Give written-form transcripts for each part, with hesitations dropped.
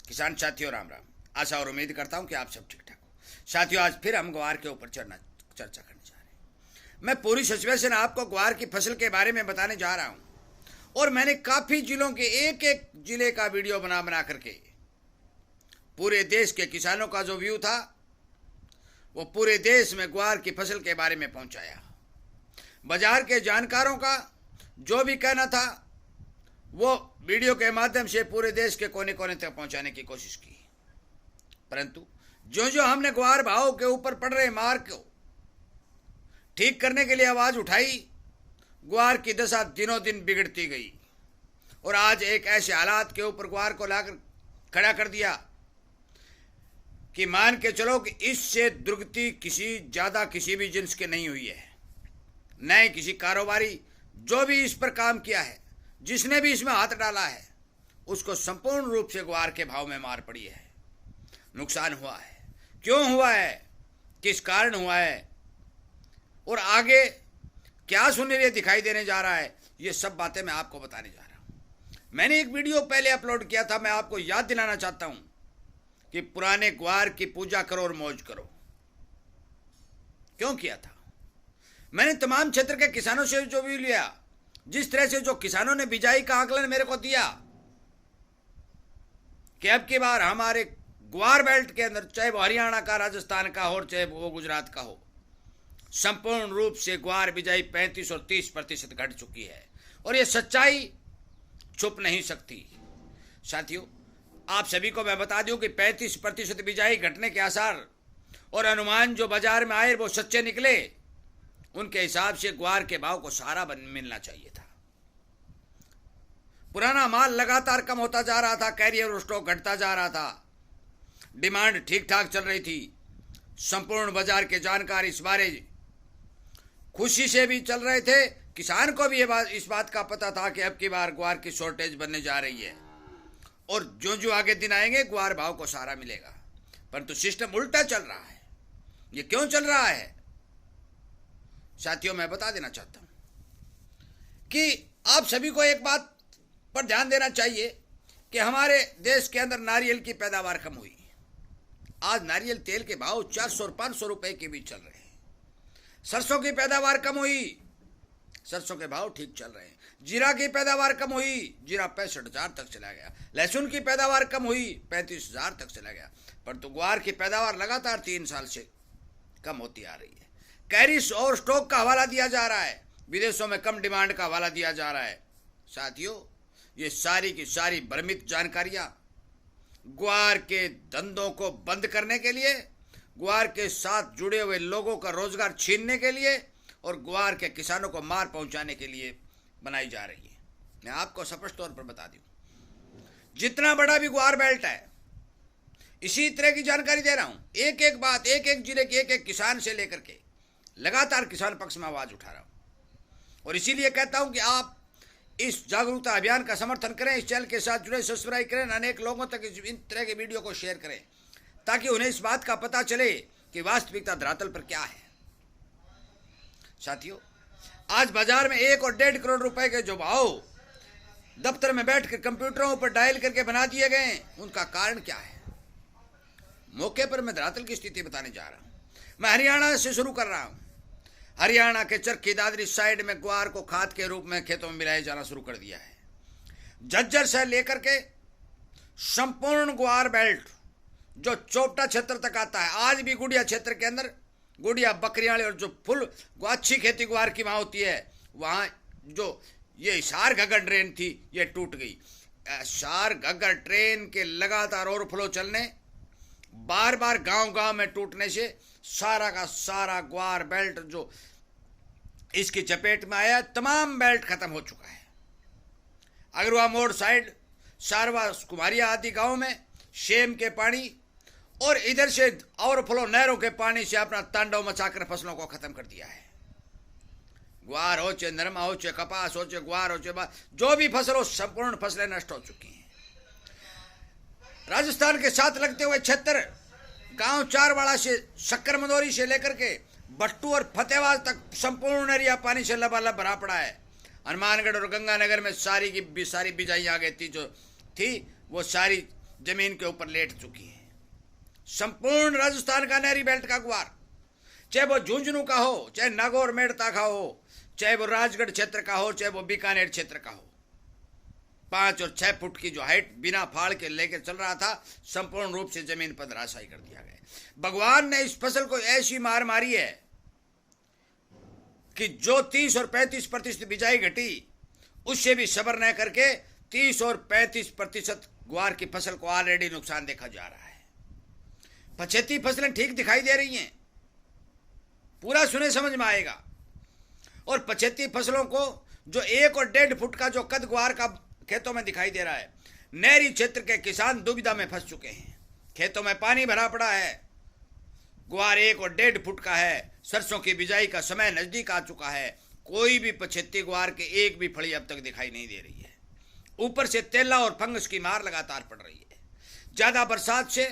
किसान साथियों राम राम। आशा और उम्मीद करता हूं कि आप सब ठीक ठाक हो। साथियों, आज फिर हम ग्वार के ऊपर चर्चा करने जा रहे हैं। मैं पूरी सिचुएशन आपको ग्वार की फसल के बारे में बताने जा रहा हूं और मैंने काफी जिलों के एक एक जिले का वीडियो बना करके पूरे देश के किसानों का जो व्यू था वो पूरे देश में ग्वार की फसल के बारे में पहुंचाया। बाजार के जानकारों का जो भी कहना था वो वीडियो के माध्यम से पूरे देश के कोने कोने तक पहुंचाने की कोशिश की। परंतु जो जो हमने ग्वार भाव के ऊपर पड़ रहे मार को ठीक करने के लिए आवाज उठाई, ग्वार की दशा दिनों दिन बिगड़ती गई और आज एक ऐसे हालात के ऊपर ग्वार को लाकर खड़ा कर दिया कि मान के चलो कि इससे दुर्गति किसी भी जिन्स के नहीं हुई है। न किसी कारोबारी जो भी इस पर काम किया है, जिसने भी इसमें हाथ डाला है, उसको संपूर्ण रूप से ग्वार के भाव में मार पड़ी है, नुकसान हुआ है। क्यों हुआ है, किस कारण हुआ है और आगे क्या सुनहरे दिखाई देने जा रहा है, ये सब बातें मैं आपको बताने जा रहा हूं। मैंने एक वीडियो पहले अपलोड किया था, मैं आपको याद दिलाना चाहता हूं कि पुराने ग्वार की पूजा करो और मौज करो। क्यों किया था? मैंने तमाम क्षेत्र के किसानों से जो भी लिया, जिस तरह से जो किसानों ने बिजाई का आकलन मेरे को दिया कि अब की बार हमारे ग्वार बेल्ट के अंदर, चाहे वो हरियाणा का, राजस्थान का हो, चाहे वो गुजरात का हो, संपूर्ण रूप से ग्वार बिजाई 35 और 30% घट चुकी है और ये सच्चाई छुप नहीं सकती। साथियों, आप सभी को मैं बता दूं कि 35% बिजाई घटने के आसार और अनुमान जो बाजार में आए वो सच्चे निकले। उनके हिसाब से ग्वार के भाव को सहारा मिलना चाहिए था। पुराना माल लगातार कम होता जा रहा था, कैरियर और स्टॉक घटता जा रहा था, डिमांड ठीक ठाक चल रही थी। संपूर्ण बाजार के जानकार इस बारे खुशी से भी चल रहे थे। किसान को भी इस बात का पता था कि अब की बार ग्वार की शॉर्टेज बनने जा रही है और जो जो आगे दिन आएंगे ग्वार भाव को सहारा मिलेगा। परंतु सिस्टम उल्टा चल रहा है। ये क्यों चल रहा है साथियों, मैं बता देना चाहता हूं कि आप सभी को एक बात पर ध्यान देना चाहिए कि हमारे देश के अंदर नारियल की पैदावार कम हुई। आज नारियल तेल के भाव 400 और 500 रुपए के बीच चल रहे हैं। सरसों की पैदावार कम हुई, सरसों के भाव ठीक चल रहे हैं। जीरा की पैदावार कम हुई, जीरा 65,000 तक चला गया। लहसुन की पैदावार कम हुई, 35,000 तक चला गया। परंतु ग्वार की पैदावार लगातार 3 साल से कम होती आ रही है। कैरिस और स्टॉक का हवाला दिया जा रहा है, विदेशों में कम डिमांड का हवाला दिया जा रहा है। साथियों, ये सारी की सारी भ्रमित जानकारियां ग्वार के धंधों को बंद करने के लिए, ग्वार के साथ जुड़े हुए लोगों का रोजगार छीनने के लिए और ग्वार के किसानों को मार पहुंचाने के लिए बनाई जा रही है। मैं आपको स्पष्ट तौर पर बता दूं, जितना बड़ा भी ग्वार बेल्ट है, इसी तरह की जानकारी दे रहा हूं। एक एक बात, एक एक जिले के एक एक किसान से लेकर के लगातार किसान पक्ष में आवाज उठा रहा हूं और इसीलिए कहता हूं कि आप इस जागरूकता अभियान का समर्थन करें, इस चैनल के साथ जुड़े, सब्सक्राइब करें, अनेक लोगों तक इन तरह के वीडियो को शेयर करें ताकि उन्हें इस बात का पता चले कि वास्तविकता धरातल पर क्या है। साथियों, आज बाजार में 1 और 1.5 करोड़ रुपए के जो भाव दफ्तर में बैठकर कंप्यूटरों पर डायल करके बना दिए गए, उनका कारण क्या है? मौके पर मैं धरातल की स्थिति बताने जा रहा हूं। मैं हरियाणा से शुरू कर रहा हूं। हरियाणा के चरखी दादरी साइड में ग्वार को खाद के रूप में खेतों में मिलाया जाना शुरू कर दिया है। झज्जर से लेकर के संपूर्ण ग्वार बेल्ट जो चोपटा क्षेत्र तक आता है, आज भी गुड़िया क्षेत्र के अंदर गुड़िया, बकरियाले और जो फुल अच्छी खेती ग्वार की वहां होती है, वहां जो ये हिसार घग्गर ट्रेन थी ये टूट गई। हिसार घग्गर ट्रेन के लगातार ओवरफ्लो चलने, बार बार गांव गांव में टूटने से सारा का सारा ग्वार बेल्ट जो इसकी चपेट में आया, तमाम बेल्ट खत्म हो चुका है। अगरवा मोड़ साइड, सारवा, कुमारिया आदि गांव में शेम के पानी और इधर से ओवरफ्लो नहरों के पानी से अपना तांडव मचाकर फसलों को खत्म कर दिया है। ग्वार हो चाहे नरमा हो चाहे कपास हो चाहे ग्वार हो चाहे जो भी फसल हो, संपूर्ण फसलें नष्ट हो चुकी हैं। राजस्थान के साथ लगते हुए क्षेत्र, गांव चारवाड़ा से शक्कर मंदोरी से लेकर के बट्टू और फतेहबाद तक संपूर्ण एरिया पानी से लबालब भरा पड़ा है। हनुमानगढ़ और गंगानगर में सारी की सारी बिजाई आ गई थी, जो थी वो सारी जमीन के ऊपर लेट चुकी है। संपूर्ण राजस्थान का नहरी बेल्ट का ग्वार, चाहे वो झुंझुनू का हो, चाहे नागौर मेड़ता का हो, चाहे वो राजगढ़ क्षेत्र का हो, चाहे वो बीकानेर क्षेत्र का हो, 5 और 6 फुट की जो हाइट बिना फाड़ के लेके चल रहा था, संपूर्ण रूप से जमीन पर धराशायी कर दिया गया। भगवान ने इस फसल को ऐसी मार मारी है कि जो 30 और 35% बिजाई घटी, उससे भी सब्र न करके 30 और 35% ग्वार की फसल को ऑलरेडी नुकसान देखा जा रहा है। 75 फसलें ठीक दिखाई दे रही हैं, पूरा सुने समझ में आएगा। और 75 फसलों को जो 1 और 1.5 फुट का जो कद ग्वार का खेतों में दिखाई दे रहा है, नहरी क्षेत्र के किसान दुविधा में फंस चुके हैं। खेतों में पानी भरा पड़ा है, ग्वार 1 और 1.5 फुट का है, सरसों की बिजाई का समय नजदीक आ चुका है, कोई भी 75 ग्वार के एक भी फली अब तक दिखाई नहीं दे रही है। ऊपर से तेला और फंगस की मार लगातार पड़ रही है। ज्यादा बरसात से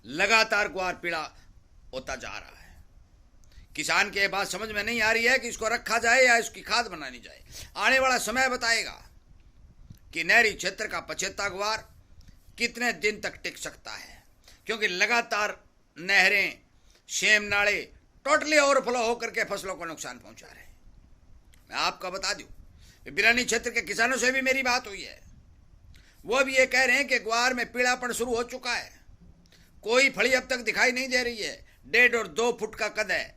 लगातार ग्वार पीड़ा होता जा रहा है। किसान के बात समझ में नहीं आ रही है कि इसको रखा जाए या इसकी खाद बनानी जाए। आने वाला समय बताएगा कि नहरी क्षेत्र का 75 ग्वार कितने दिन तक टिक सकता है, क्योंकि लगातार नहरें, शेम नाले टोटली ओवरफ्लो होकर के फसलों को नुकसान पहुंचा रहे हैं। मैं आपको बता दूं, बिरानी क्षेत्र के किसानों से भी मेरी बात हुई है, वो भी ये कह रहे हैं कि ग्वार में पीड़ापन शुरू हो चुका है, कोई फली अब तक दिखाई नहीं दे रही है, 1.5 और 2 फुट का कद है,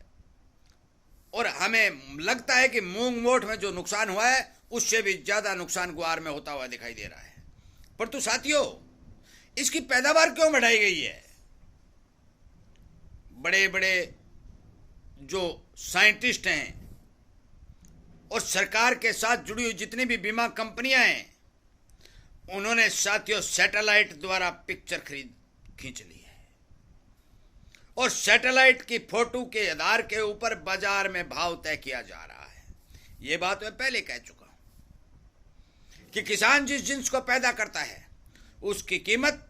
और हमें लगता है कि मूंग मोठ में जो नुकसान हुआ है उससे भी ज्यादा नुकसान ग्वार में होता हुआ दिखाई दे रहा है। परंतु साथियों, इसकी पैदावार क्यों बढ़ाई गई है? बड़े बड़े जो साइंटिस्ट हैं और सरकार के साथ जुड़ी हुई जितनी भी बीमा कंपनियां हैं, उन्होंने साथियों सैटेलाइट द्वारा पिक्चर खींच ली है, और सैटेलाइट की फोटो के आधार के ऊपर बाजार में भाव तय किया जा रहा है। यह बात मैं पहले कह चुका हूं कि किसान जिस जिन्स को पैदा करता है उसकी कीमत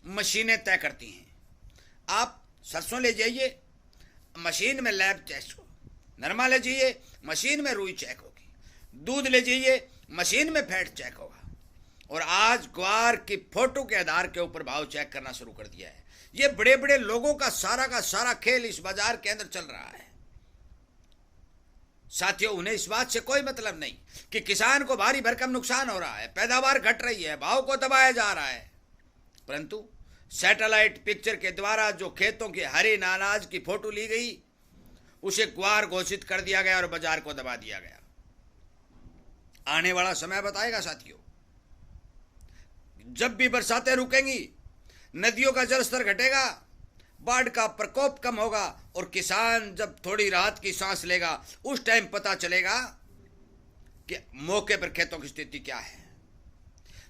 मशीनें तय करती हैं। आप सरसों ले जाइए, मशीन में लैब टेस्ट हो, नरमा ले जाइए, मशीन में रुई चेक होगी, दूध ले जाइए, मशीन में फैट चेक होगा, और आज ग्वार की फोटो के आधार के ऊपर भाव चेक करना शुरू कर दिया है। ये बड़े बड़े लोगों का सारा खेल इस बाजार के अंदर चल रहा है। साथियों, उन्हें इस बात से कोई मतलब नहीं कि किसान को भारी भरकम नुकसान हो रहा है, पैदावार घट रही है, भाव को दबाया जा रहा है, परंतु सैटेलाइट पिक्चर के द्वारा जो खेतों के हरे अनाज की फोटो ली गई, उसे ग्वार घोषित कर दिया गया और बाजार को दबा दिया गया। आने वाला समय बताएगा साथियों, जब भी बरसातें रुकेंगी, नदियों का जलस्तर घटेगा, बाढ़ का प्रकोप कम होगा, और किसान जब थोड़ी राहत की सांस लेगा, उस टाइम पता चलेगा कि मौके पर खेतों की स्थिति क्या है।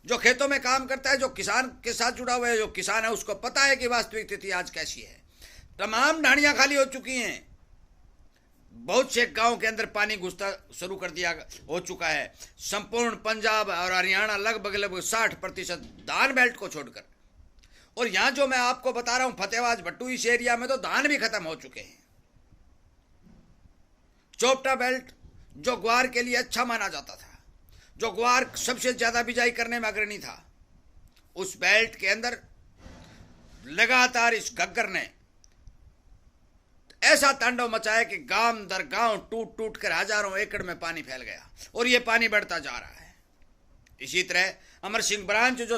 जो खेतों में काम करता है, जो किसान के साथ जुड़ा हुआ है, जो किसान है, उसको पता है कि वास्तविक स्थिति आज कैसी है। तमाम ढाणियां खाली हो चुकी हैं, बहुत से गांव के अंदर पानी घुसता शुरू कर दिया हो चुका है। संपूर्ण पंजाब और हरियाणा लगभग 60% धान बेल्ट को छोड़कर, और यहां जो मैं आपको बता रहा हूं फतेहाबाद भट्टू, इस एरिया में तो धान भी खत्म हो चुके हैं। चोपटा बेल्ट जो ग्वार के लिए अच्छा माना जाता था, जो ग्वार सबसे ज्यादा बिजाई करने में अग्रणी था, उस बेल्ट के अंदर लगातार इस घग्गर ने ऐसा तांडव मचाया कि गांव दर गांव टूट टूट कर हजारों एकड़ में पानी फैल गया, और यह पानी बढ़ता जा रहा है। इसी तरह अमर सिंह ब्रांच जो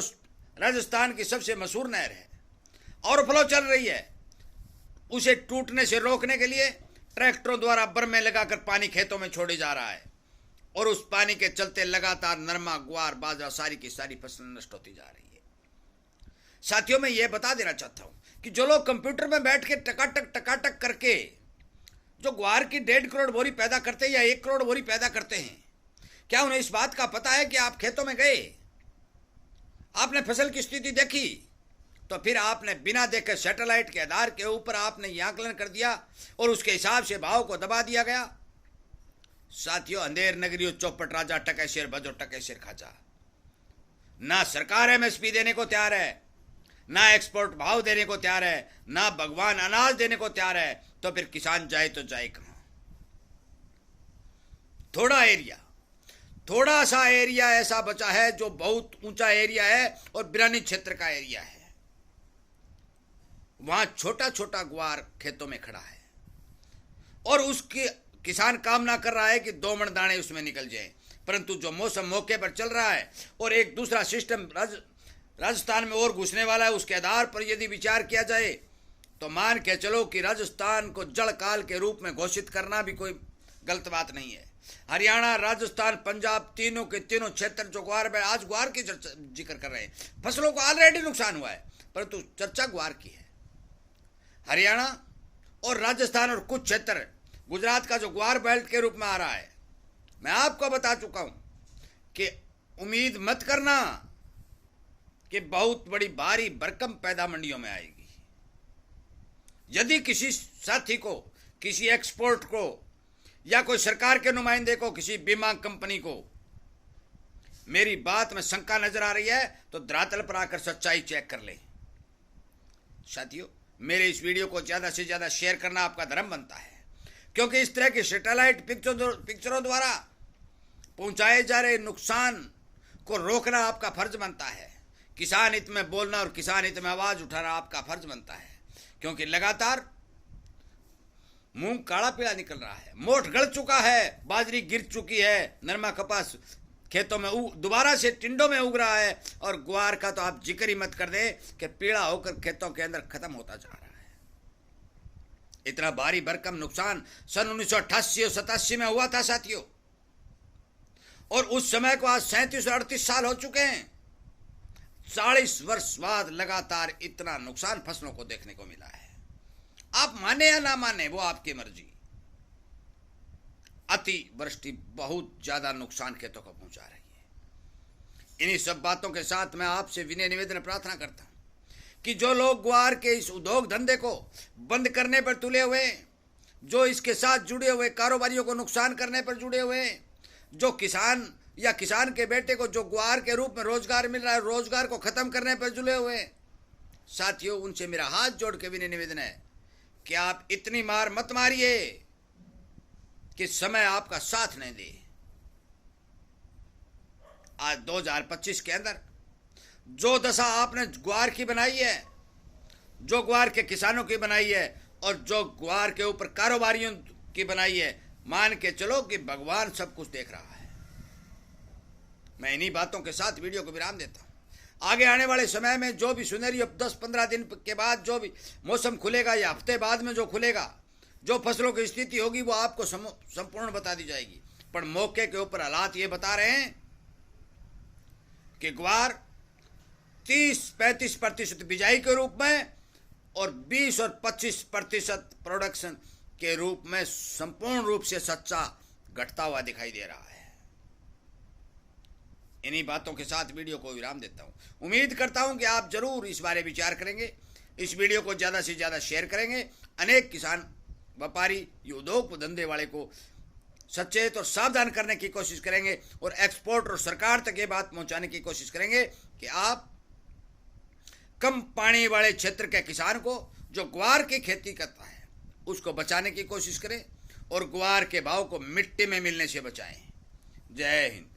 राजस्थान की सबसे मशहूर नहर है, ओवरफ्लो चल रही है, उसे टूटने से रोकने के लिए ट्रैक्टरों द्वारा बर्मे लगाकर पानी खेतों में छोड़े जा रहा है, और उस पानी के चलते लगातार नरमा, ग्वार, बाजरा सारी की सारी फसलें नष्ट होती जा रही है। साथियों, मैं ये बता देना चाहता हूं कि जो लोग कंप्यूटर में बैठ के टकाटक करके जो ग्वार की 1.5 करोड़ बोरी पैदा करते हैं या 1 करोड़ बोरी पैदा करते हैं, क्या उन्हें इस बात का पता है कि आप खेतों में गए, आपने फसल की स्थिति देखी, तो फिर आपने बिना देखे सैटेलाइट के आधार के ऊपर आपने यह आकलन कर दिया और उसके हिसाब से भाव को दबा दिया गया। साथियों, अंधेर नगरियों चौपट राजा टके शेर बजो टके शेर खाजा। ना सरकार एमएसपी देने को तैयार है, ना एक्सपोर्ट भाव देने को तैयार है, ना भगवान अनाज देने को तैयार है, तो फिर किसान जाए तो जाए कहां? थोड़ा सा एरिया ऐसा बचा है जो बहुत ऊंचा एरिया है और बिरानी क्षेत्र का एरिया है, वहां छोटा छोटा ग्वार खेतों में खड़ा है और उसकी किसान कामना कर रहा है कि 2 मन दाने उसमें निकल जाएं, परंतु जो मौसम मौके पर चल रहा है और एक दूसरा सिस्टम राजस्थान में और घुसने वाला है, उसके आधार पर यदि विचार किया जाए तो मान के चलो कि राजस्थान को जल काल के रूप में घोषित करना भी कोई गलत बात नहीं है। हरियाणा, राजस्थान, पंजाब, तीनों के तीनों क्षेत्र जो ग्वार में, आज ग्वार की जिक्र कर रहे हैं, फसलों को ऑलरेडी नुकसान हुआ है परंतु चर्चा ग्वार की है। हरियाणा और राजस्थान और कुछ क्षेत्र गुजरात का जो ग्वार बेल्ट के रूप में आ रहा है, मैं आपको बता चुका हूं कि उम्मीद मत करना कि बहुत बड़ी भारी भरकम पैदा मंडियों में आएगी। यदि किसी साथी को, किसी एक्सपोर्ट को या कोई सरकार के नुमाइंदे को, किसी बीमा कंपनी को मेरी बात में शंका नजर आ रही है तो धरातल पर आकर सच्चाई चेक कर ले। साथियों, मेरे इस वीडियो को ज्यादा से ज्यादा शेयर करना आपका धर्म बनता है, क्योंकि इस तरह की सैटेलाइट पिक्चरों द्वारा पहुंचाए जा रहे नुकसान को रोकना आपका फर्ज बनता है। किसान हित में बोलना और किसान हित में आवाज उठाना आपका फर्ज बनता है, क्योंकि लगातार मूंग काला पीला निकल रहा है, मोठ गड़ चुका है, बाजरी गिर चुकी है, नरमा कपास खेतों में दोबारा से टिंडों में उग रहा है और ग्वार का तो आप जिक्र ही मत कर दे कि पीला होकर खेतों के अंदर खत्म होता जा रहा है। इतना भारी भरकम नुकसान सन 1988 और 87 में हुआ था साथियों, और उस समय को आज 37 और 38 साल हो चुके हैं। 40 वर्ष बाद लगातार इतना नुकसान फसलों को देखने को मिला है। आप माने या ना माने वो आपकी मर्जी। अति वृष्टि बहुत ज्यादा नुकसान खेतों को पहुंचा रही है। इन्हीं सब बातों के साथ मैं आपसे विनय निवेदन प्रार्थना करता हूं कि जो लोग ग्वार के इस उद्योग धंधे को बंद करने पर तुले हुए, जो इसके साथ जुड़े हुए कारोबारियों को नुकसान करने पर जुड़े हुए, जो किसान या किसान के बेटे को जो ग्वार के रूप में रोजगार मिल रहा है, रोजगार को खत्म करने पर जुड़े हुए साथियों, उनसे मेरा हाथ जोड़ के विनय निवेदन है कि आप इतनी मार मत मारिए कि समय आपका साथ नहीं दे। आज 2025 के अंदर जो दशा आपने ग्वार की बनाई है, जो ग्वार के किसानों की बनाई है और जो ग्वार के ऊपर कारोबारियों की बनाई है, मान के चलो कि भगवान सब कुछ देख रहा है। मैं इन्हीं बातों के साथ वीडियो को विराम देता हूं। आगे आने वाले समय में जो भी सुनहरी 10-15 दिन के बाद जो भी मौसम खुलेगा या हफ्ते बाद में जो खुलेगा, जो फसलों की स्थिति होगी वो आपको संपूर्ण बता दी जाएगी। पर मौके के ऊपर हालात ये बता रहे हैं कि ग्वार 30-35% बिजाई के रूप में और 20 और 25% प्रोडक्शन के रूप में संपूर्ण रूप से सच्चा घटता हुआ दिखाई दे रहा है। इन्हीं बातों के साथ वीडियो को विराम देता हूं। उम्मीद करता हूं कि आप जरूर इस बारे विचार करेंगे, इस वीडियो को ज्यादा से ज्यादा शेयर करेंगे, अनेक किसान, व्यापारी, उद्योग धंधे वाले को सचेत और सावधान करने की कोशिश करेंगे और एक्सपोर्ट और सरकार तक ये बात पहुंचाने की कोशिश करेंगे कि आप कम पानी वाले क्षेत्र के किसान को जो ग्वार की खेती करता है उसको बचाने की कोशिश करें और ग्वार के भाव को मिट्टी में मिलने से बचाएं। जय हिंद।